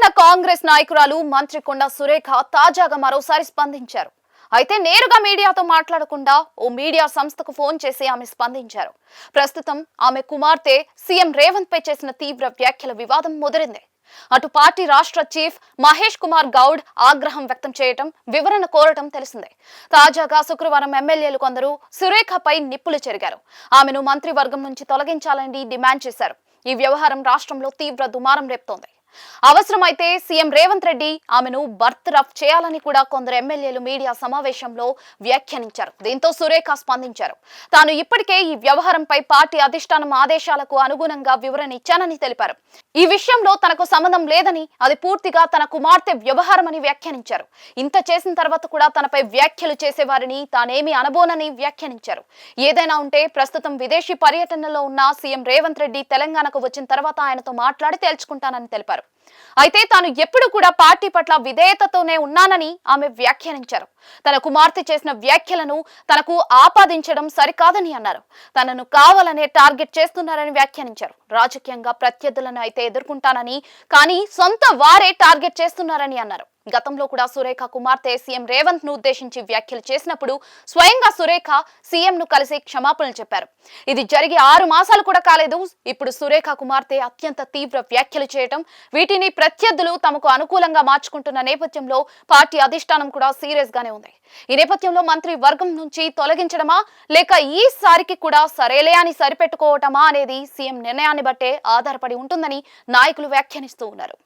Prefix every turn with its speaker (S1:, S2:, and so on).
S1: ప్రముఖ కాంగ్రెస్ నాయకురాలు మంత్రి కొండా సురేఖ తాజాగా మరోసారి స్పందించారు. అయితే నేరుగా మీడియాతో మాట్లాడకుండా ఓ మీడియా సంస్థకు ఫోన్ చేసి ఆమె స్పందించారు. ప్రస్తుతం ఆమె కుమార్తె సీఎం రేవంత్ పై చేసిన తీవ్ర వ్యాఖ్యల వివాదం ముదిరింది. అటు పార్టీ రాష్ట్ర చీఫ్ మహేష్ కుమార్ గౌడ్ ఆగ్రహం వ్యక్తం చేయటం, వివరణ కోరటం తెలిసిందే. తాజాగా శుక్రవారం ఎమ్మెల్యేలు కొందరు సురేఖపై నిప్పులు చెరిగారు. ఆమెను మంత్రివర్గం నుంచి తొలగించాలని డిమాండ్ చేశారు. ఈ వ్యవహారం రాష్ట్రంలో తీవ్ర దుమారం రేపుతోంది. అవసరమైతే సీఎం రేవంత్ రెడ్డి ఆమెను బర్తరఫ్ చేయాలని కూడా కొందరు ఎమ్మెల్యేలు మీడియా సమావేశంలో వ్యాఖ్యానించారు. దీంతో సురేఖ స్పందించారు. తాను ఇప్పటికే ఈ వ్యవహారంపై పార్టీ అధిష్టానం ఆదేశాలకు అనుగుణంగా వివరణ ఇచ్చానని తెలిపారు. ఈ విషయంలో తనకు సంబంధం లేదని, అది పూర్తిగా తన కుమార్తె వ్యవహారమని వ్యాఖ్యానించారు. ఇంత చేసిన తర్వాత కూడా తనపై వ్యాఖ్యలు చేసేవారిని తానేమీ అనబోనని వ్యాఖ్యానించారు. ఏదైనా ఉంటే ప్రస్తుతం విదేశీ పర్యటనలో ఉన్న సీఎం రేవంత్ రెడ్డి తెలంగాణకు వచ్చిన తర్వాత ఆయనతో మాట్లాడి తేల్చుకుంటానని తెలిపారు. అయితే తాను ఎప్పుడు కూడా పార్టీ పట్ల విధేయతతోనే ఉన్నానని ఆమె వ్యాఖ్యానించారు. తన కుమార్తె చేసిన వ్యాఖ్యలను తనకు ఆపాదించడం సరికాదని అన్నారు. తనను కావాలనే టార్గెట్ చేస్తున్నారని వ్యాఖ్యానించారు. రాజకీయంగా ప్రత్యర్థులను అయితే ఎదుర్కొంటానని, కానీ సొంత వారే టార్గెట్ చేస్తున్నారని అన్నారు. గతంలో కూడా సురేఖ కుమార్తె సీఎం రేవంత్ ను ఉద్దేశించి వ్యాఖ్యలు చేసినప్పుడు స్వయంగా సురేఖ సీఎం ను కలిసి క్షమాపణలు చెప్పారు. ఇది జరిగి 6 మాసాలు కూడా కాలేదు. ఇప్పుడు సురేఖ కుమార్తె అత్యంత తీవ్ర వ్యాఖ్యలు చేయటం, వీటిని ప్రత్యర్థులు తమకు అనుకూలంగా మార్చుకుంటున్న నేపథ్యంలో పార్టీ అధిష్టానం కూడా సీరియస్ గానే ఉంది. ఈ నేపథ్యంలో మంత్రి వర్గం నుంచి తొలగించడమా, లేక ఈసారికి కూడా సరేలే అని సరిపెట్టుకోవటమా అనేది సీఎం నిర్ణయాన్ని బట్టే ఆధారపడి ఉంటుందని నాయకులు వ్యాఖ్యానిస్తూ ఉన్నారు.